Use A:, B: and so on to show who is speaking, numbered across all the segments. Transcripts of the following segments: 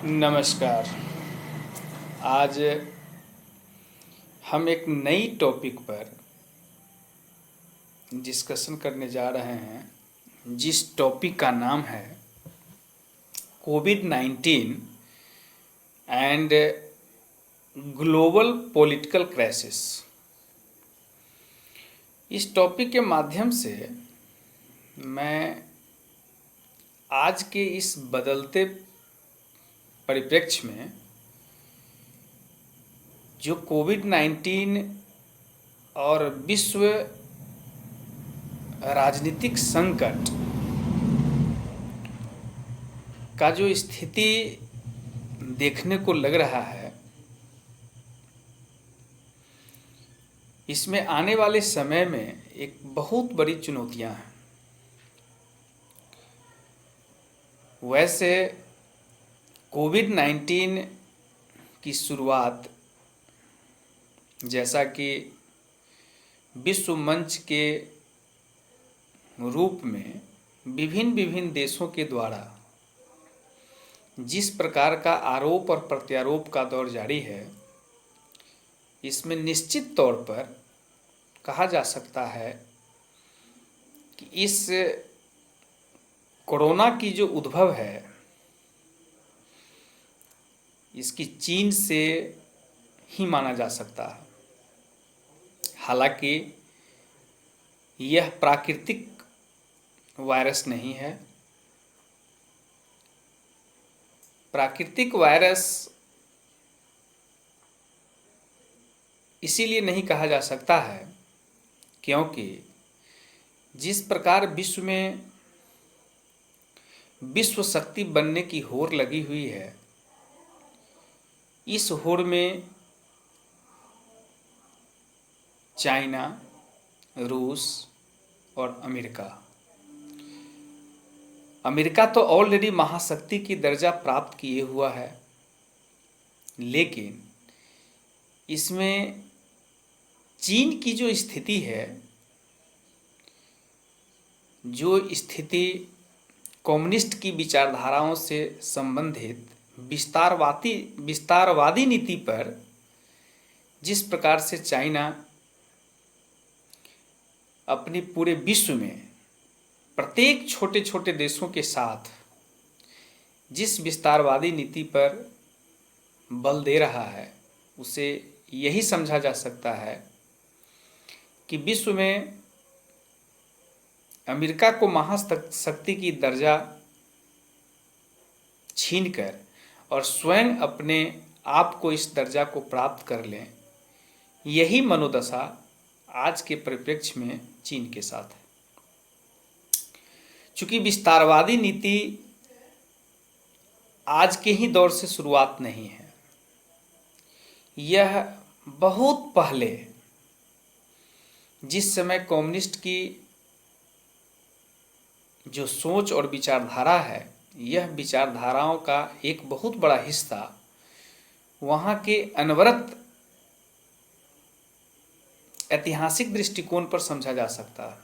A: नमस्कार। आज हम एक नई टॉपिक पर डिस्कशन करने जा रहे हैं, जिस टॉपिक का नाम है कोविड-19 एंड ग्लोबल पॉलिटिकल क्राइसिस। इस टॉपिक के माध्यम से मैं आज के इस बदलते परिप्रेक्ष्य में जो कोविड-19 और विश्व राजनीतिक संकट का जो स्थिति देखने को लग रहा है, इसमें आने वाले समय में एक बहुत बड़ी चुनौतियां हैं। वैसे कोविड-19 की शुरुआत जैसा कि विश्व मंच के रूप में विभिन्न देशों के द्वारा जिस प्रकार का आरोप और प्रत्यारोप का दौर जारी है, इसमें निश्चित तौर पर कहा जा सकता है कि इस कोरोना की जो उद्भव है, इसकी चीन से ही माना जा सकता है। हालांकि यह प्राकृतिक वायरस नहीं है। प्राकृतिक वायरस इसीलिए नहीं कहा जा सकता है क्योंकि जिस प्रकार विश्व में विश्व शक्ति बनने की होड़ लगी हुई है, इस होड़ में चाइना, रूस और अमेरिका तो ऑलरेडी महाशक्ति की दर्जा प्राप्त किए हुआ है, लेकिन इसमें चीन की जो स्थिति है, जो स्थिति कम्युनिस्ट की विचारधाराओं से संबंधित विस्तारवादी नीति पर जिस प्रकार से चाइना अपनी पूरे विश्व में प्रत्येक छोटे छोटे देशों के साथ जिस विस्तारवादी नीति पर बल दे रहा है, उसे यही समझा जा सकता है कि विश्व में अमेरिका को महाशक्ति की दर्जा छीनकर और स्वयं अपने आप को इस दर्जा को प्राप्त कर लें, यही मनोदशा आज के परिप्रेक्ष्य में चीन के साथ है। चूंकि विस्तारवादी नीति आज के ही दौर से शुरुआत नहीं है, यह बहुत पहले जिस समय कम्युनिस्ट की जो सोच और विचारधारा है, यह विचारधाराओं का एक बहुत बड़ा हिस्सा वहाँ के अनवरत ऐतिहासिक दृष्टिकोण पर समझा जा सकता है।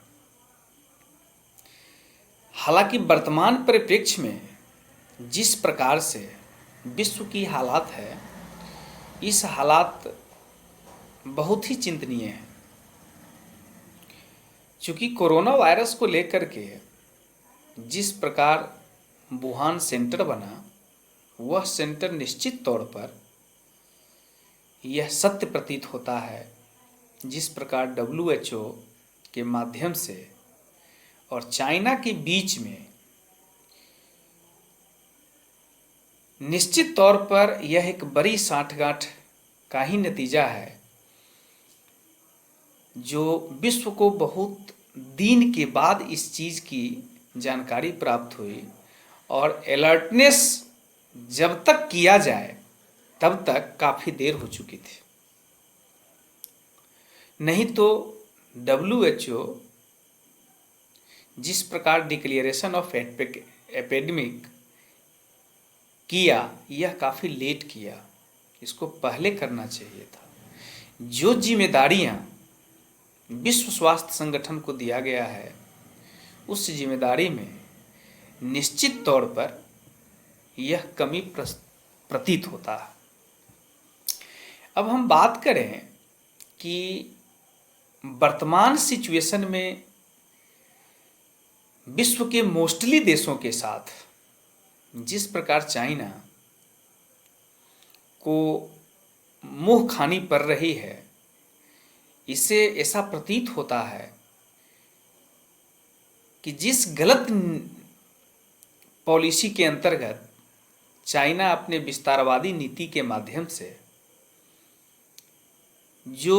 A: हालांकि वर्तमान परिप्रेक्ष्य में जिस प्रकार से विश्व की हालात है, इस हालात बहुत ही चिंतनीय है। चूँकि कोरोना वायरस को लेकर के जिस प्रकार वुहान सेंटर बना, वह सेंटर निश्चित तौर पर यह सत्य प्रतीत होता है, जिस प्रकार WHO के माध्यम से और चाइना के बीच में निश्चित तौर पर यह एक बड़ी साठगांठ का ही नतीजा है, जो विश्व को बहुत दिन के बाद इस चीज़ की जानकारी प्राप्त हुई और अलर्टनेस जब तक किया जाए तब तक काफ़ी देर हो चुकी थी। नहीं तो WHO जिस प्रकार डिक्लेरेशन ऑफ एपिडेमिक किया, यह काफ़ी लेट किया, इसको पहले करना चाहिए था। जो जिम्मेदारियां विश्व स्वास्थ्य संगठन को दिया गया है, उस जिम्मेदारी में निश्चित तौर पर यह कमी प्रतीत होता है। अब हम बात करें कि वर्तमान सिचुएशन में विश्व के मोस्टली देशों के साथ जिस प्रकार चाइना को मुंह खानी पड़ रही है, इससे ऐसा प्रतीत होता है कि जिस गलत पॉलिसी के अंतर्गत चाइना अपने विस्तारवादी नीति के माध्यम से जो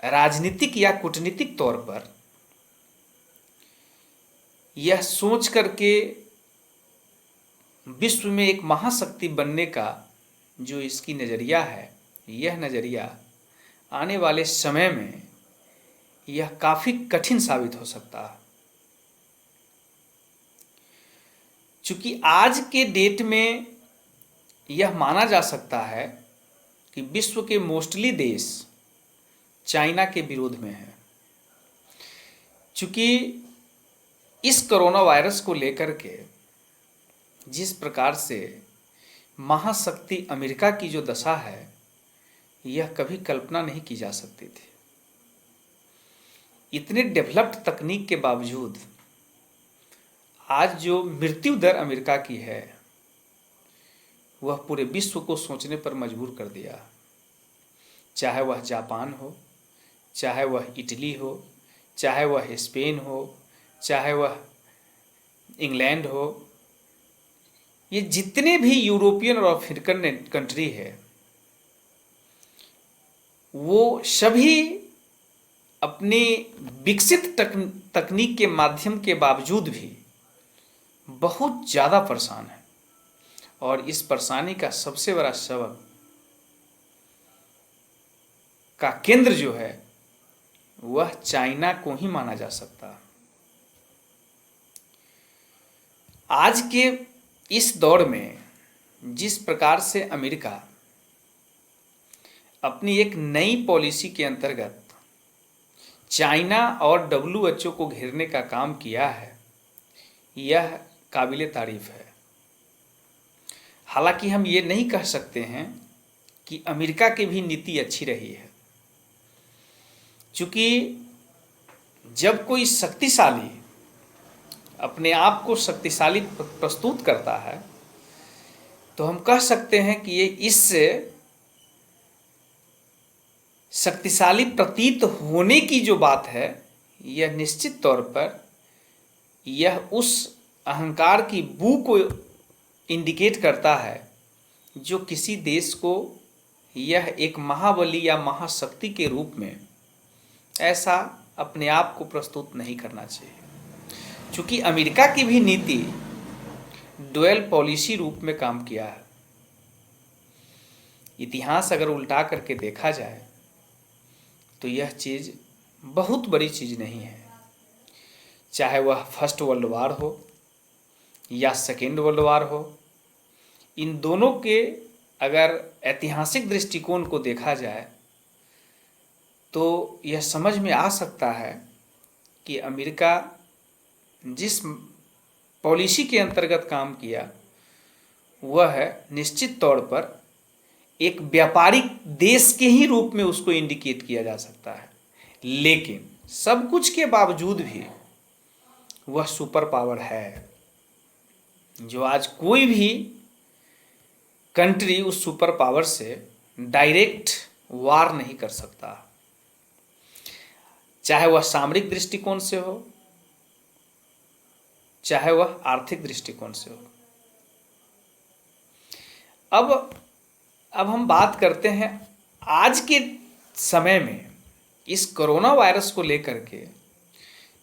A: राजनीतिक या कूटनीतिक तौर पर यह सोच करके विश्व में एक महाशक्ति बनने का जो इसकी नज़रिया है, यह नज़रिया आने वाले समय में यह काफ़ी कठिन साबित हो सकता है। चूँकि आज के डेट में यह माना जा सकता है कि विश्व के मोस्टली देश चाइना के विरोध में हैं। चूँकि इस कोरोना वायरस को लेकर के जिस प्रकार से महाशक्ति अमेरिका की जो दशा है, यह कभी कल्पना नहीं की जा सकती थी। इतने डेवलप्ड तकनीक के बावजूद आज जो मृत्यु दर अमेरिका की है, वह पूरे विश्व को सोचने पर मजबूर कर दिया। चाहे वह जापान हो, चाहे वह इटली हो, चाहे वह स्पेन हो, चाहे वह इंग्लैंड हो, ये जितने भी यूरोपियन और अफ्रीकन कंट्री है, वो सभी अपनी विकसित तकनीक के माध्यम के बावजूद भी बहुत ज़्यादा परेशान है। और इस परेशानी का सबसे बड़ा सबब का केंद्र जो है, वह चाइना को ही माना जा सकता। आज के इस दौर में जिस प्रकार से अमेरिका अपनी एक नई पॉलिसी के अंतर्गत चाइना और WHO को घेरने का काम किया है, यह काबिले तारीफ है। हालांकि हम ये नहीं कह सकते हैं कि अमेरिका की भी नीति अच्छी रही है, क्योंकि जब कोई शक्तिशाली अपने आप को शक्तिशाली प्रस्तुत करता है, तो हम कह सकते हैं कि ये इससे शक्तिशाली प्रतीत होने की जो बात है, यह निश्चित तौर पर यह उस अहंकार की बू को इंडिकेट करता है जो किसी देश को यह एक महाबली या महाशक्ति के रूप में ऐसा अपने आप को प्रस्तुत नहीं करना चाहिए। चूँकि अमेरिका की भी नीति डुअल पॉलिसी रूप में काम किया है। इतिहास अगर उल्टा करके देखा जाए तो यह चीज़ बहुत बड़ी चीज़ नहीं है। चाहे वह फर्स्ट वर्ल्ड वार हो या सेकेंड वर्ल्ड वार हो, इन दोनों के अगर ऐतिहासिक दृष्टिकोण को देखा जाए तो यह समझ में आ सकता है कि अमेरिका जिस पॉलिसी के अंतर्गत काम किया, वह निश्चित तौर पर एक व्यापारिक देश के ही रूप में उसको इंडिकेट किया जा सकता है। लेकिन सब कुछ के बावजूद भी वह सुपर पावर है, जो आज कोई भी कंट्री उस सुपर पावर से डायरेक्ट वार नहीं कर सकता, चाहे वह सामरिक दृष्टिकोण से हो, चाहे वह आर्थिक दृष्टिकोण से हो। अब हम बात करते हैं आज के समय में इस कोरोना वायरस को लेकर के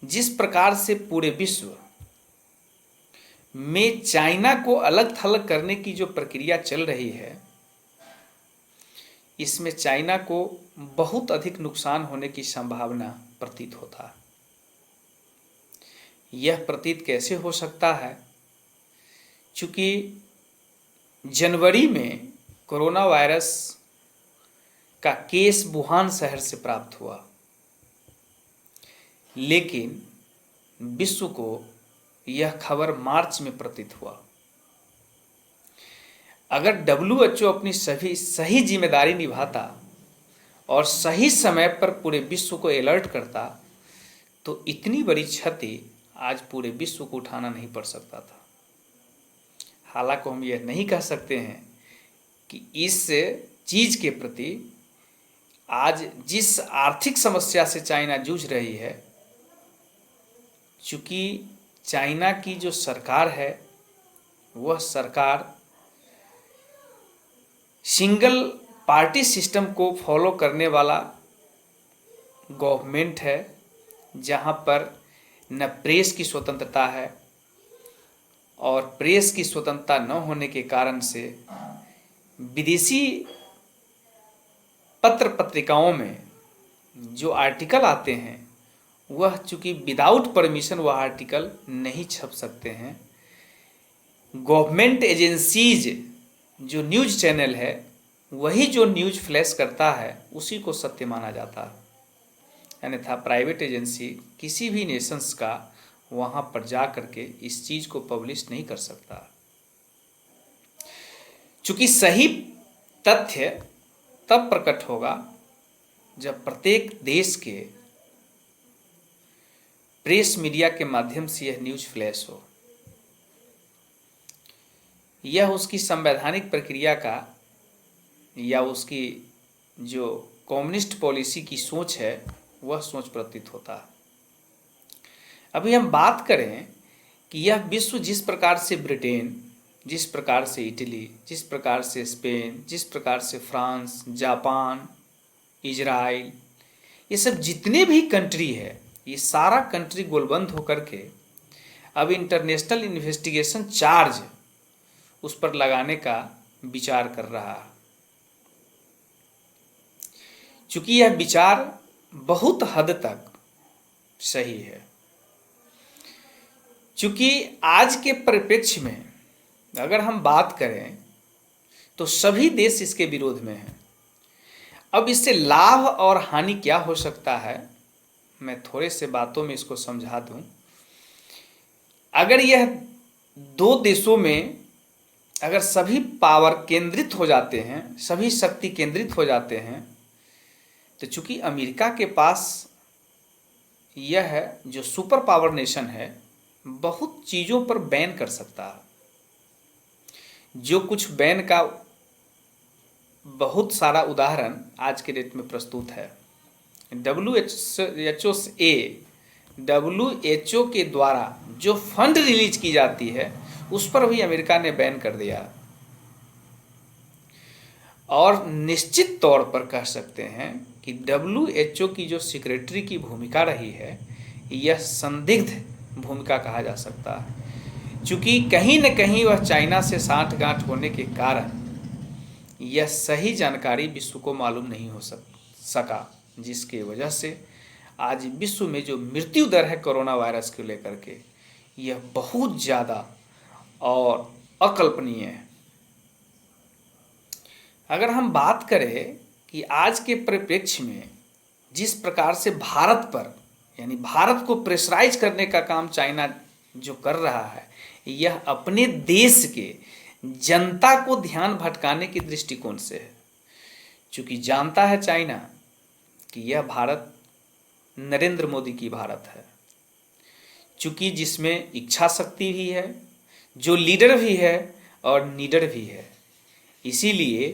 A: जिस प्रकार से पूरे विश्व में चाइना को अलग थलग करने की जो प्रक्रिया चल रही है, इसमें चाइना को बहुत अधिक नुकसान होने की संभावना प्रतीत होता है। यह प्रतीत कैसे हो सकता है? चूँकि जनवरी में कोरोना वायरस का केस वुहान शहर से प्राप्त हुआ, लेकिन विश्व को यह खबर मार्च में प्रतीत हुआ। अगर WHO अपनी सभी सही जिम्मेदारी निभाता और सही समय पर पूरे विश्व को अलर्ट करता तो इतनी बड़ी क्षति आज पूरे विश्व को उठाना नहीं पड़ सकता था। हालांकि हम यह नहीं कह सकते हैं कि इस चीज के प्रति आज जिस आर्थिक समस्या से चाइना जूझ रही है, चूंकि चाइना की जो सरकार है वह सरकार सिंगल पार्टी सिस्टम को फॉलो करने वाला गवर्नमेंट है, जहां पर न प्रेस की स्वतंत्रता है और प्रेस की स्वतंत्रता न होने के कारण से विदेशी पत्र पत्रिकाओं में जो आर्टिकल आते हैं वह चूंकि विदाउट परमिशन वह आर्टिकल नहीं छप सकते हैं। गवर्नमेंट एजेंसीज जो न्यूज़ चैनल है वही जो न्यूज़ फ्लैश करता है उसी को सत्य माना जाता है। अन्यथा प्राइवेट एजेंसी किसी भी नेशंस का वहाँ पर जा करके इस चीज़ को पब्लिश नहीं कर सकता। चूँकि सही तथ्य तब प्रकट होगा जब प्रत्येक देश के प्रेस मीडिया के माध्यम से यह न्यूज़ फ्लैश हो। यह उसकी संवैधानिक प्रक्रिया का या उसकी जो कम्युनिस्ट पॉलिसी की सोच है वह सोच प्रतीत होता है। अभी हम बात करें कि यह विश्व जिस प्रकार से ब्रिटेन, जिस प्रकार से इटली, जिस प्रकार से स्पेन, जिस प्रकार से फ्रांस, जापान, इजराइल, ये सब जितने भी कंट्री है ये सारा कंट्री गोलबंद होकर के अब इंटरनेशनल इन्वेस्टिगेशन चार्ज उस पर लगाने का विचार कर रहा है। चूंकि यह विचार बहुत हद तक सही है, चूंकि आज के परिप्रेक्ष्य में अगर हम बात करें तो सभी देश इसके विरोध में हैं। अब इससे लाभ और हानि क्या हो सकता है, मैं थोड़े से बातों में इसको समझा दूं। अगर यह दो देशों में अगर सभी पावर केंद्रित हो जाते हैं, सभी शक्ति केंद्रित हो जाते हैं, तो चूंकि अमेरिका के पास यह है जो सुपर पावर नेशन है, बहुत चीज़ों पर बैन कर सकता है। जो कुछ बैन का बहुत सारा उदाहरण आज के डेट में प्रस्तुत है। WHO के द्वारा जो फंड रिलीज की जाती है उस पर भी अमेरिका ने बैन कर दिया। और निश्चित तौर पर कह सकते हैं कि WHO की जो सेक्रेटरी की भूमिका रही है यह संदिग्ध भूमिका कहा जा सकता है, क्योंकि कहीं न कहीं वह चाइना से साठगांठ होने के कारण यह सही जानकारी विश्व को मालूम नहीं हो सका, जिसके वजह से आज विश्व में जो मृत्यु दर है कोरोना वायरस को लेकर के यह बहुत ज़्यादा और अकल्पनीय है। अगर हम बात करें कि आज के परिप्रेक्ष्य में जिस प्रकार से भारत पर यानी भारत को प्रेशराइज करने का काम चाइना जो कर रहा है, यह अपने देश के जनता को ध्यान भटकाने के दृष्टिकोण से है। चूँकि जानता है चाइना कि यह भारत नरेंद्र मोदी की भारत है, चूँकि जिसमें इच्छा शक्ति भी है, जो लीडर भी है और नीडर भी है। इसीलिए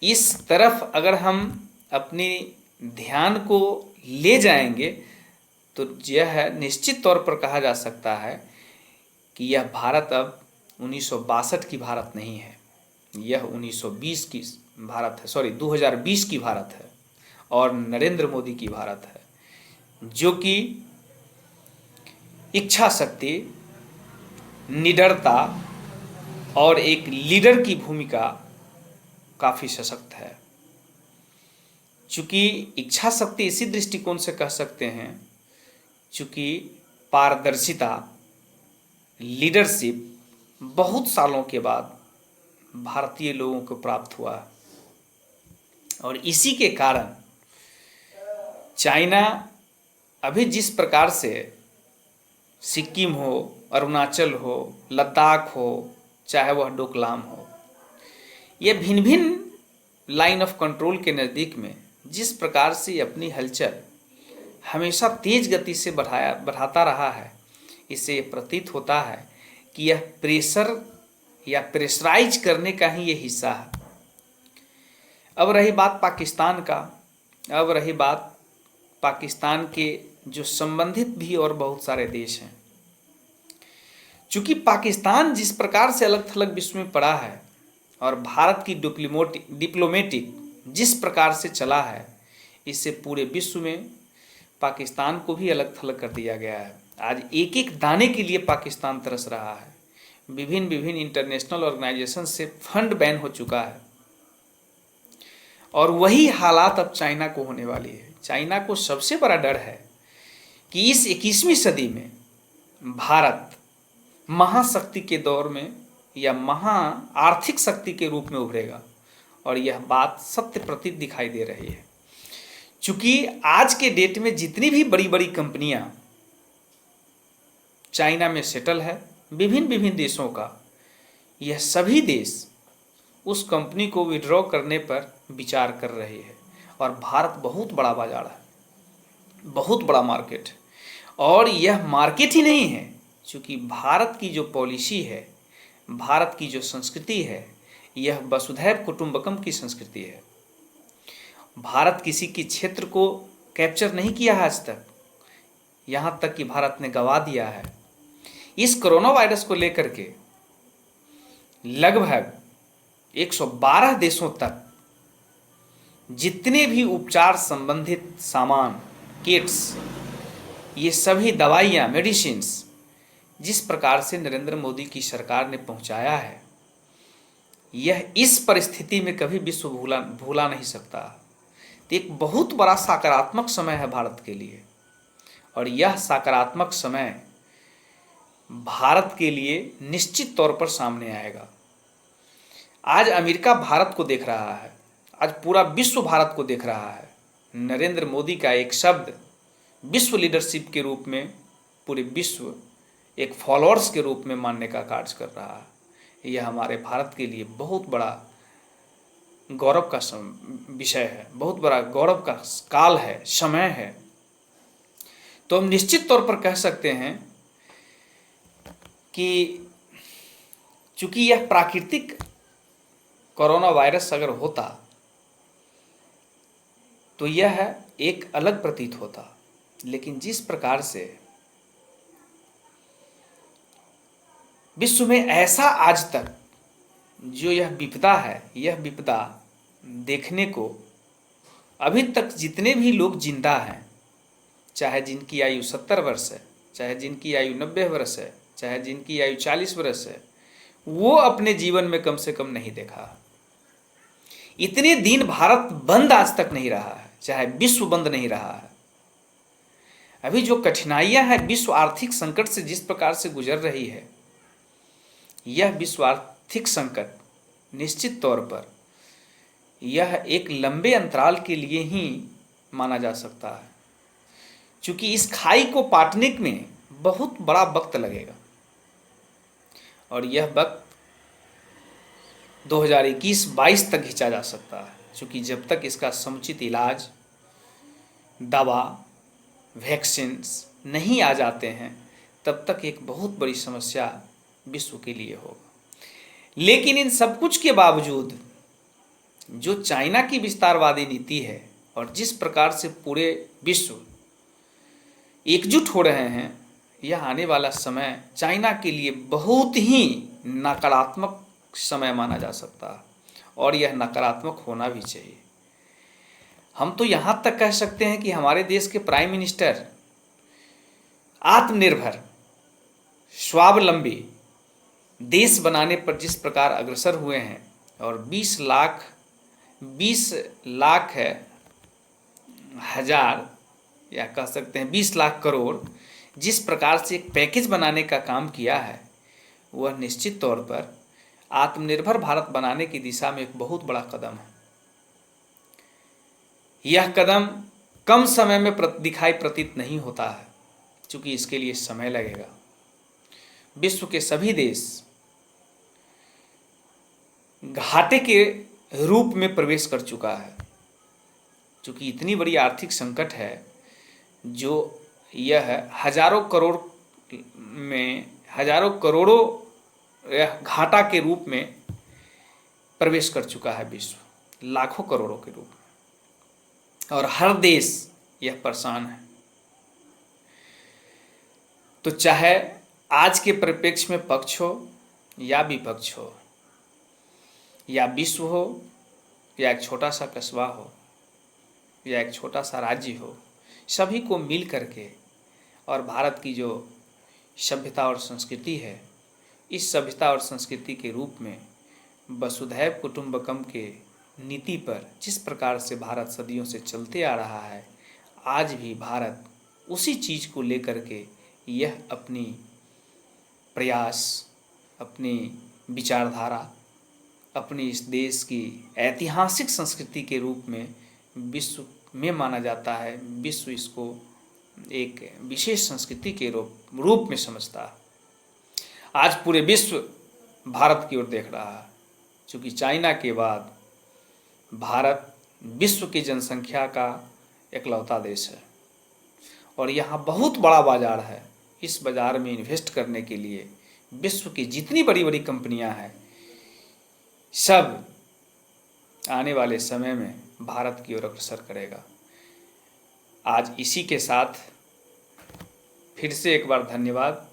A: इस तरफ अगर हम अपने ध्यान को ले जाएंगे तो यह निश्चित तौर पर कहा जा सकता है कि यह भारत अब 1962 की भारत नहीं है, यह 1920 की भारत है, 2020 की भारत है और नरेंद्र मोदी की भारत है, जो कि इच्छा शक्ति, निडरता और एक लीडर की भूमिका काफ़ी सशक्त है। चूँकि इच्छा शक्ति इसी दृष्टिकोण से कह सकते हैं, चूँकि पारदर्शिता, लीडरशिप बहुत सालों के बाद भारतीय लोगों को प्राप्त हुआ और इसी के कारण चाइना अभी जिस प्रकार से सिक्किम हो, अरुणाचल हो, लद्दाख हो, चाहे वह डोकलाम हो, यह भिन्न भिन्न लाइन ऑफ कंट्रोल के नज़दीक में जिस प्रकार से अपनी हलचल हमेशा तेज गति से बढ़ाता रहा है, इससे ये प्रतीत होता है कि यह प्रेशर या प्रेशराइज करने का ही ये हिस्सा है। अब रही बात पाकिस्तान का, अब रही बात पाकिस्तान के जो संबंधित भी और बहुत सारे देश हैं। चूंकि पाकिस्तान जिस प्रकार से अलग थलग विश्व में पड़ा है और भारत की डिप्लोमेटिक जिस प्रकार से चला है, इससे पूरे विश्व में पाकिस्तान को भी अलग थलग कर दिया गया है। आज एक एक दाने के लिए पाकिस्तान तरस रहा है। विभिन्न विभिन्न इंटरनेशनल ऑर्गेनाइजेशन से फंड बैन हो चुका है और वही हालात अब चाइना को होने वाली है। चाइना को सबसे बड़ा डर है कि इस 21वीं सदी में भारत महाशक्ति के दौर में या महा आर्थिक शक्ति के रूप में उभरेगा और यह बात सत्य प्रतीत दिखाई दे रही है। चूंकि आज के डेट में जितनी भी बड़ी बड़ी कंपनियां चाइना में सेटल है, विभिन्न विभिन्न देशों का, यह सभी देश उस कंपनी को विड्रॉ करने पर विचार कर रहे हैं। और भारत बहुत बड़ा बाजार है, बहुत बड़ा मार्केट है। और यह मार्केट ही नहीं है, क्योंकि भारत की जो पॉलिसी है, भारत की जो संस्कृति है, यह वसुधैव कुटुंबकम की संस्कृति है। भारत किसी के क्षेत्र को कैप्चर नहीं किया है आज तक, यहाँ तक कि भारत ने गवा दिया है। इस कोरोना वायरस को लेकर के लगभग 112 देशों तक जितने भी उपचार संबंधित सामान, किट्स, ये सभी दवाइयाँ, मेडिसिन्स जिस प्रकार से नरेंद्र मोदी की सरकार ने पहुंचाया है, यह इस परिस्थिति में कभी विश्व भूला नहीं सकता। तो एक बहुत बड़ा सकारात्मक समय है भारत के लिए और यह सकारात्मक समय भारत के लिए निश्चित तौर पर सामने आएगा। आज अमेरिका भारत को देख रहा है, आज पूरा विश्व भारत को देख रहा है। नरेंद्र मोदी का एक शब्द विश्व लीडरशिप के रूप में पूरे विश्व एक फॉलोअर्स के रूप में मानने का कार्य कर रहा है। यह हमारे भारत के लिए बहुत बड़ा गौरव का विषय है, बहुत बड़ा गौरव का काल है, समय है। तो हम निश्चित तौर पर कह सकते हैं कि चूंकि यह प्राकृतिक कोरोना वायरस अगर होता तो यह एक अलग प्रतीत होता, लेकिन जिस प्रकार से विश्व में ऐसा आज तक जो यह विपदा है, यह विपदा देखने को अभी तक जितने भी लोग जिंदा हैं, चाहे जिनकी आयु 70 वर्ष है, चाहे जिनकी आयु 90 वर्ष है, चाहे जिनकी आयु 40 वर्ष है, वो अपने जीवन में कम से कम नहीं देखा। इतने दिन भारत बंद आज तक नहीं रहा है, चाहे विश्व बंद नहीं रहा है। अभी जो कठिनाइयां हैं, विश्व आर्थिक संकट से जिस प्रकार से गुजर रही है, यह विश्व आर्थिक संकट निश्चित तौर पर यह एक लंबे अंतराल के लिए ही माना जा सकता है, क्योंकि इस खाई को पाटने में बहुत बड़ा वक्त लगेगा और यह वक्त 2021-22 तक खींचा जा सकता है, क्योंकि जब तक इसका समुचित इलाज, दवा, वैक्सीन्स नहीं आ जाते हैं, तब तक एक बहुत बड़ी समस्या विश्व के लिए होगा। लेकिन इन सब कुछ के बावजूद जो चाइना की विस्तारवादी नीति है और जिस प्रकार से पूरे विश्व एकजुट हो रहे हैं, यह आने वाला समय चाइना के लिए बहुत ही नकारात्मक समय माना जा सकता है और यह नकारात्मक होना भी चाहिए। हम तो यहाँ तक कह सकते हैं कि हमारे देश के प्राइम मिनिस्टर आत्मनिर्भर, स्वावलंबी देश बनाने पर जिस प्रकार अग्रसर हुए हैं और 20 लाख है हजार, या कह सकते हैं 20 लाख करोड़, जिस प्रकार से एक पैकेज बनाने का काम किया है, वह निश्चित तौर पर आत्मनिर्भर भारत बनाने की दिशा में एक बहुत बड़ा कदम है। यह कदम कम समय में दिखाई प्रतीत नहीं होता है, क्योंकि इसके लिए समय लगेगा। विश्व के सभी देश घाटे के रूप में प्रवेश कर चुका है। क्योंकि इतनी बड़ी आर्थिक संकट है जो यह हजारों करोड़ों यह घाटा के रूप में प्रवेश कर चुका है विश्व, लाखों करोड़ों के रूप में, और हर देश यह परेशान है। तो चाहे आज के परिप्रेक्ष्य में पक्ष हो या विपक्ष हो, या विश्व हो, या एक छोटा सा कस्बा हो, या एक छोटा सा राज्य हो, सभी को मिल करके और भारत की जो सभ्यता और संस्कृति है, इस सभ्यता और संस्कृति के रूप में वसुधैव कुटुंबकम के नीति पर जिस प्रकार से भारत सदियों से चलते आ रहा है, आज भी भारत उसी चीज़ को लेकर के यह अपनी प्रयास, अपनी विचारधारा, अपनी इस देश की ऐतिहासिक संस्कृति के रूप में विश्व में माना जाता है। विश्व इसको एक विशेष संस्कृति के रूप में समझता है। आज पूरे विश्व भारत की ओर देख रहा है, क्योंकि चाइना के बाद भारत विश्व की जनसंख्या का इकलौता देश है और यहाँ बहुत बड़ा बाजार है। इस बाजार में इन्वेस्ट करने के लिए विश्व की जितनी बड़ी बड़ी कंपनियां हैं, सब आने वाले समय में भारत की ओर अग्रसर करेगा। आज इसी के साथ फिर से एक बार धन्यवाद।